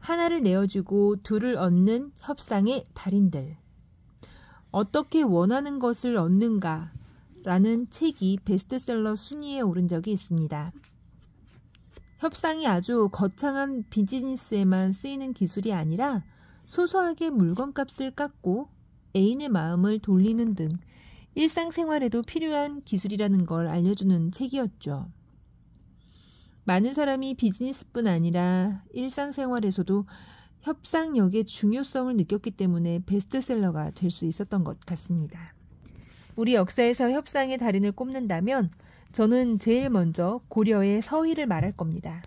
하나를 내어주고 둘을 얻는 협상의 달인들. 어떻게 원하는 것을 얻는가? 라는 책이 베스트셀러 순위에 오른 적이 있습니다. 협상이 아주 거창한 비즈니스에만 쓰이는 기술이 아니라 소소하게 물건값을 깎고 애인의 마음을 돌리는 등 일상생활에도 필요한 기술이라는 걸 알려주는 책이었죠. 많은 사람이 비즈니스뿐 아니라 일상생활에서도 협상력의 중요성을 느꼈기 때문에 베스트셀러가 될 수 있었던 것 같습니다. 우리 역사에서 협상의 달인을 꼽는다면 저는 제일 먼저 고려의 서희를 말할 겁니다.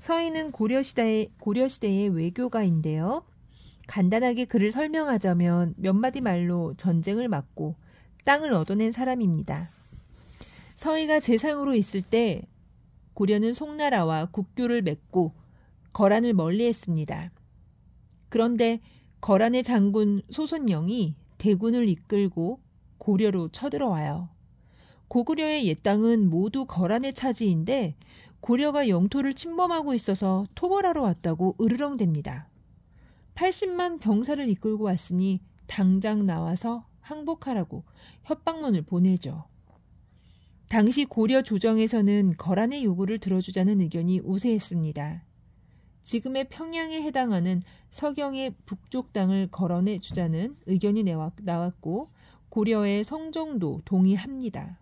서희는 고려시대의 외교가인데요. 간단하게 그를 설명하자면 몇 마디 말로 전쟁을 막고 땅을 얻어낸 사람입니다. 서희가 재상으로 있을 때 고려는 송나라와 국교를 맺고 거란을 멀리했습니다. 그런데 거란의 장군 소손영이 대군을 이끌고 고려로 쳐들어와요. 고구려의 옛 땅은 모두 거란의 차지인데 고려가 영토를 침범하고 있어서 토벌하러 왔다고 으르렁댑니다. 80만 병사를 이끌고 왔으니 당장 나와서 항복하라고 협박문을 보내죠. 당시 고려 조정에서는 거란의 요구를 들어주자는 의견이 우세했습니다. 지금의 평양에 해당하는 서경의 북쪽 땅을 거론해 주자는 의견이 나왔고 고려의 성종도 동의합니다.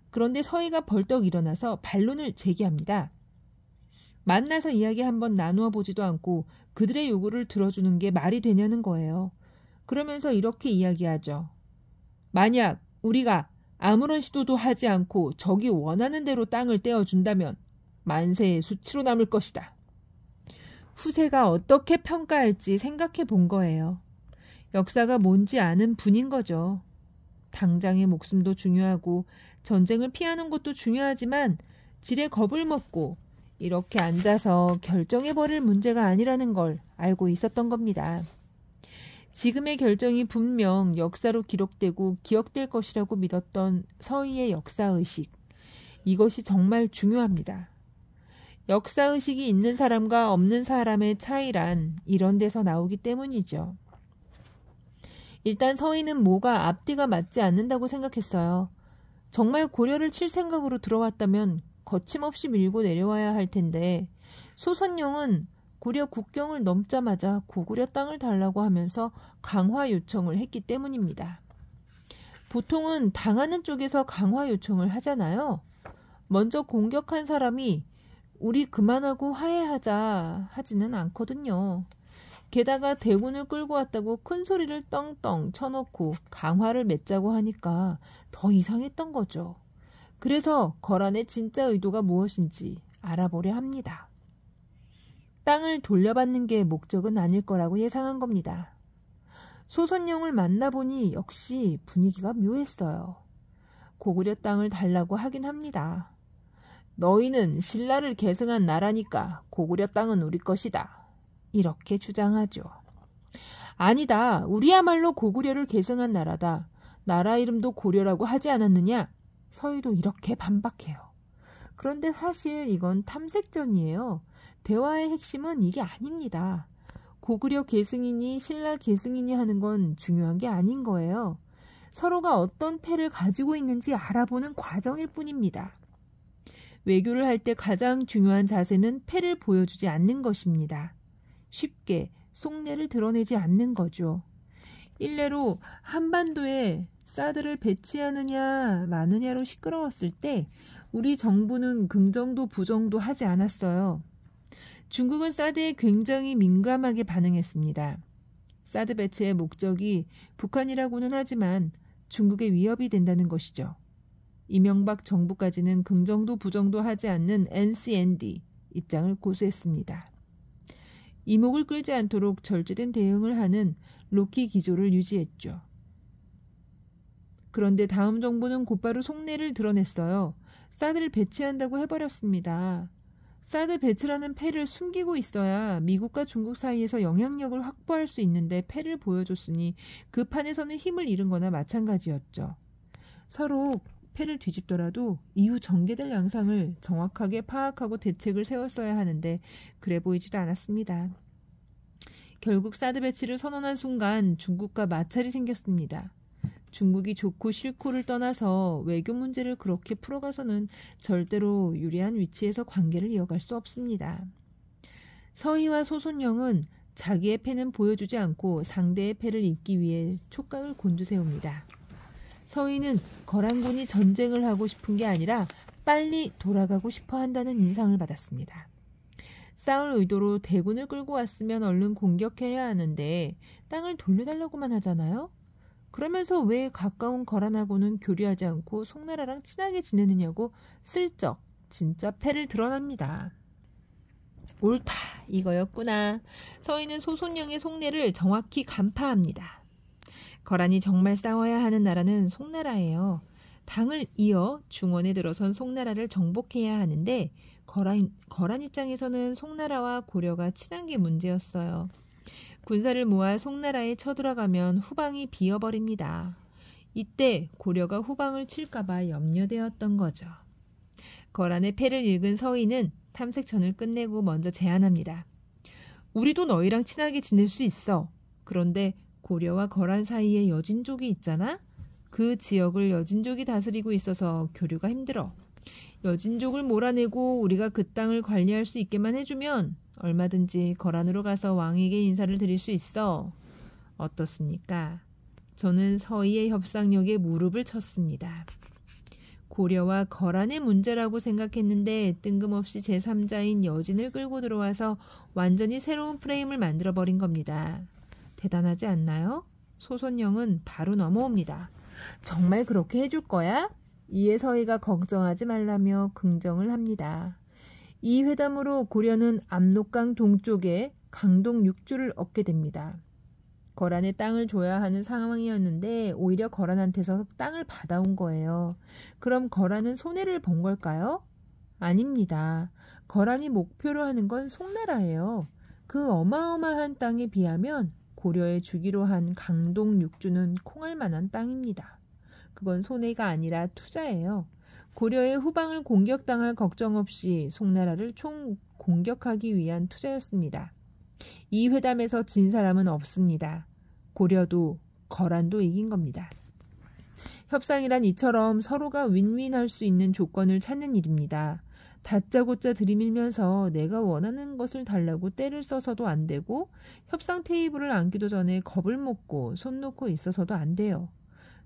그런데 서희가 벌떡 일어나서 반론을 제기합니다. 만나서 이야기 한번 나누어 보지도 않고 그들의 요구를 들어주는 게 말이 되냐는 거예요. 그러면서 이렇게 이야기하죠. 만약 우리가 아무런 시도도 하지 않고 적이 원하는 대로 땅을 떼어준다면 만세의 수치로 남을 것이다. 후세가 어떻게 평가할지 생각해 본 거예요. 역사가 뭔지 아는 분인 거죠. 당장의 목숨도 중요하고 전쟁을 피하는 것도 중요하지만 지레 겁을 먹고 이렇게 앉아서 결정해버릴 문제가 아니라는 걸 알고 있었던 겁니다. 지금의 결정이 분명 역사로 기록되고 기억될 것이라고 믿었던 서희의 역사의식. 이것이 정말 중요합니다. 역사의식이 있는 사람과 없는 사람의 차이란 이런 데서 나오기 때문이죠. 일단 서희는 뭐가 앞뒤가 맞지 않는다고 생각했어요. 정말 고려를 칠 생각으로 들어왔다면 거침없이 밀고 내려와야 할 텐데 소선영은 고려 국경을 넘자마자 고구려 땅을 달라고 하면서 강화 요청을 했기 때문입니다. 보통은 당하는 쪽에서 강화 요청을 하잖아요. 먼저 공격한 사람이 우리 그만하고 화해하자 하지는 않거든요. 게다가 대군을 끌고 왔다고 큰 소리를 떵떵 쳐놓고 강화를 맺자고 하니까 더 이상했던 거죠. 그래서 거란의 진짜 의도가 무엇인지 알아보려 합니다. 땅을 돌려받는 게 목적은 아닐 거라고 예상한 겁니다. 소선영을 만나보니 역시 분위기가 묘했어요. 고구려 땅을 달라고 하긴 합니다. 너희는 신라를 계승한 나라니까 고구려 땅은 우리 것이다. 이렇게 주장하죠. 아니다. 우리야말로 고구려를 계승한 나라다. 나라 이름도 고려라고 하지 않았느냐? 서희도 이렇게 반박해요. 그런데 사실 이건 탐색전이에요. 대화의 핵심은 이게 아닙니다. 고구려 계승이니 신라 계승이니 하는 건 중요한 게 아닌 거예요. 서로가 어떤 패를 가지고 있는지 알아보는 과정일 뿐입니다. 외교를 할 때 가장 중요한 자세는 패를 보여주지 않는 것입니다. 쉽게 속내를 드러내지 않는 거죠. 일례로 한반도에 사드를 배치하느냐 마느냐로 시끄러웠을 때 우리 정부는 긍정도 부정도 하지 않았어요. 중국은 사드에 굉장히 민감하게 반응했습니다. 사드 배치의 목적이 북한이라고는 하지만 중국의 위협이 된다는 것이죠. 이명박 정부까지는 긍정도 부정도 하지 않는 NCND 입장을 고수했습니다. 이목을 끌지 않도록 절제된 대응을 하는 로키 기조를 유지했죠. 그런데 다음 정부는 곧바로 속내를 드러냈어요. 사드를 배치한다고 해버렸습니다. 사드 배치라는 패를 숨기고 있어야 미국과 중국 사이에서 영향력을 확보할 수 있는데 패를 보여줬으니 그 판에서는 힘을 잃은 거나 마찬가지였죠. 서로 패를 뒤집더라도 이후 전개될 양상을 정확하게 파악하고 대책을 세웠어야 하는데 그래 보이지도 않았습니다. 결국 사드 배치를 선언한 순간 중국과 마찰이 생겼습니다. 중국이 좋고 싫고를 떠나서 외교 문제를 그렇게 풀어가서는 절대로 유리한 위치에서 관계를 이어갈 수 없습니다. 서희와 소손영은 자기의 패는 보여주지 않고 상대의 패를 잇기 위해 촉각을 곤두세웁니다. 서희는 거란군이 전쟁을 하고 싶은 게 아니라 빨리 돌아가고 싶어 한다는 인상을 받았습니다. 싸울 의도로 대군을 끌고 왔으면 얼른 공격해야 하는데 땅을 돌려달라고만 하잖아요. 그러면서 왜 가까운 거란하고는 교류하지 않고 송나라랑 친하게 지내느냐고 슬쩍 진짜 패를 드러납니다. 옳다 이거였구나. 서희는 소손영의 속내를 정확히 간파합니다. 거란이 정말 싸워야 하는 나라는 송나라예요. 당을 이어 중원에 들어선 송나라를 정복해야 하는데 거란 입장에서는 송나라와 고려가 친한 게 문제였어요. 군사를 모아 송나라에 쳐들어가면 후방이 비어버립니다. 이때 고려가 후방을 칠까봐 염려되었던 거죠. 거란의 패를 읽은 서희는 탐색전을 끝내고 먼저 제안합니다. 우리도 너희랑 친하게 지낼 수 있어. 그런데 고려와 거란 사이에 여진족이 있잖아? 그 지역을 여진족이 다스리고 있어서 교류가 힘들어. 여진족을 몰아내고 우리가 그 땅을 관리할 수 있게만 해주면 얼마든지 거란으로 가서 왕에게 인사를 드릴 수 있어. 어떻습니까? 저는 서희의 협상력에 무릎을 쳤습니다. 고려와 거란의 문제라고 생각했는데 뜬금없이 제3자인 여진을 끌고 들어와서 완전히 새로운 프레임을 만들어버린 겁니다. 대단하지 않나요? 소손영은 바로 넘어옵니다. 정말 그렇게 해줄 거야? 이에 서희가 걱정하지 말라며 긍정을 합니다. 이 회담으로 고려는 압록강 동쪽에 강동 6주를 얻게 됩니다. 거란의 땅을 줘야 하는 상황이었는데 오히려 거란한테서 땅을 받아온 거예요. 그럼 거란은 손해를 본 걸까요? 아닙니다. 거란이 목표로 하는 건 송나라예요. 그 어마어마한 땅에 비하면 고려에 주기로 한 강동 6주는 콩할 만한 땅입니다. 그건 손해가 아니라 투자예요. 고려의 후방을 공격당할 걱정 없이 송나라를 총 공격하기 위한 투자였습니다. 이 회담에서 진 사람은 없습니다. 고려도 거란도 이긴 겁니다. 협상이란 이처럼 서로가 윈윈할 수 있는 조건을 찾는 일입니다. 다짜고짜 들이밀면서 내가 원하는 것을 달라고 떼를 써서도 안 되고 협상 테이블을 앉기도 전에 겁을 먹고 손 놓고 있어서도 안 돼요.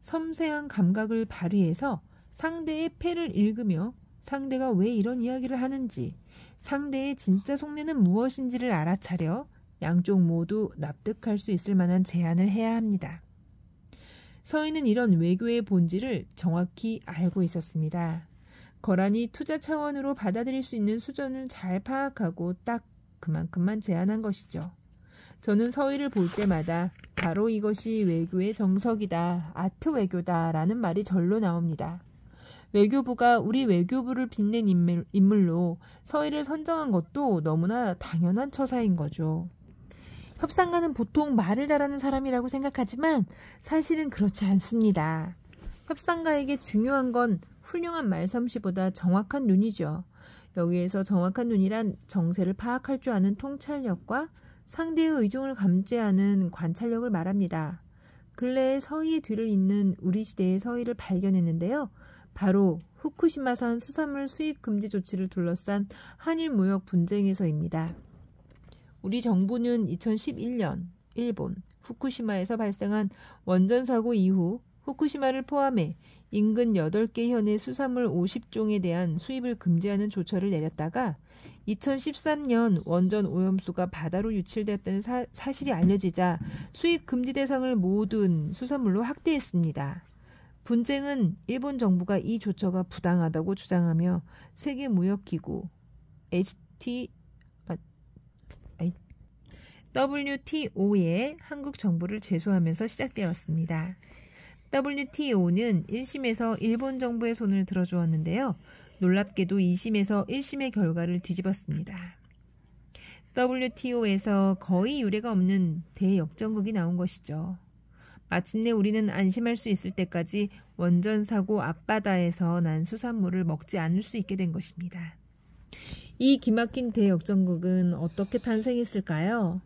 섬세한 감각을 발휘해서 상대의 패를 읽으며 상대가 왜 이런 이야기를 하는지, 상대의 진짜 속내는 무엇인지를 알아차려 양쪽 모두 납득할 수 있을 만한 제안을 해야 합니다. 서희는 이런 외교의 본질을 정확히 알고 있었습니다. 거란이 투자 차원으로 받아들일 수 있는 수준을 잘 파악하고 딱 그만큼만 제안한 것이죠. 저는 서희를 볼 때마다 바로 이것이 외교의 정석이다, 아트 외교다 라는 말이 절로 나옵니다. 외교부가 우리 외교부를 빛낸 인물로 서희를 선정한 것도 너무나 당연한 처사인 거죠. 협상가는 보통 말을 잘하는 사람이라고 생각하지만 사실은 그렇지 않습니다. 협상가에게 중요한 건 훌륭한 말솜씨보다 정확한 눈이죠. 여기에서 정확한 눈이란 정세를 파악할 줄 아는 통찰력과 상대의 의중을 감지하는 관찰력을 말합니다. 근래에 서희의 뒤를 잇는 우리 시대의 서희를 발견했는데요. 바로 후쿠시마산 수산물 수입 금지 조치를 둘러싼 한일 무역 분쟁에서입니다. 우리 정부는 2011년 일본 후쿠시마에서 발생한 원전 사고 이후 후쿠시마를 포함해 인근 8개 현의 수산물 50종에 대한 수입을 금지하는 조처를 내렸다가 2013년 원전 오염수가 바다로 유출되었다는 사실이 알려지자 수입 금지 대상을 모든 수산물로 확대했습니다. 분쟁은 일본 정부가 이 조처가 부당하다고 주장하며 세계무역기구 WTO에 한국 정부를 제소하면서 시작되었습니다. WTO는 1심에서 일본 정부의 손을 들어주었는데요. 놀랍게도 2심에서 1심의 결과를 뒤집었습니다. WTO에서 거의 유례가 없는 대역전극이 나온 것이죠. 마침내 우리는 안심할 수 있을 때까지 원전 사고 앞바다에서 난 수산물을 먹지 않을 수 있게 된 것입니다. 이 기막힌 대역전극은 어떻게 탄생했을까요?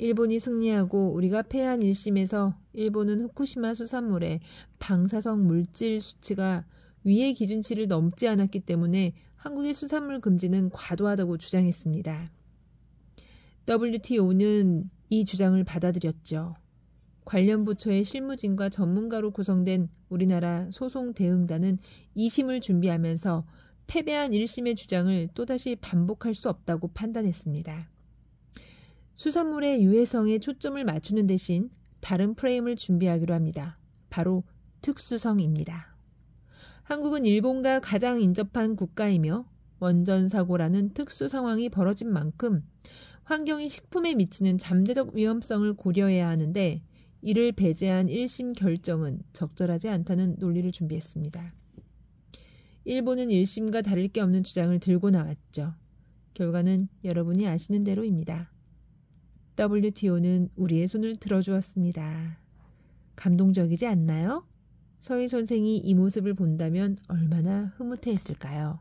일본이 승리하고 우리가 패한 1심에서 일본은 후쿠시마 수산물의 방사성 물질 수치가 위의 기준치를 넘지 않았기 때문에 한국의 수산물 금지는 과도하다고 주장했습니다. WTO는 이 주장을 받아들였죠. 관련 부처의 실무진과 전문가로 구성된 우리나라 소송 대응단은 2심을 준비하면서 패배한 1심의 주장을 또다시 반복할 수 없다고 판단했습니다. 수산물의 유해성에 초점을 맞추는 대신 다른 프레임을 준비하기로 합니다. 바로 특수성입니다. 한국은 일본과 가장 인접한 국가이며 원전 사고라는 특수 상황이 벌어진 만큼 환경이 식품에 미치는 잠재적 위험성을 고려해야 하는데 이를 배제한 1심 결정은 적절하지 않다는 논리를 준비했습니다. 일본은 1심과 다를 게 없는 주장을 들고 나왔죠. 결과는 여러분이 아시는 대로입니다. WTO는 우리의 손을 들어주었습니다. 감동적이지 않나요? 서희 선생이 이 모습을 본다면 얼마나 흐뭇해했을까요?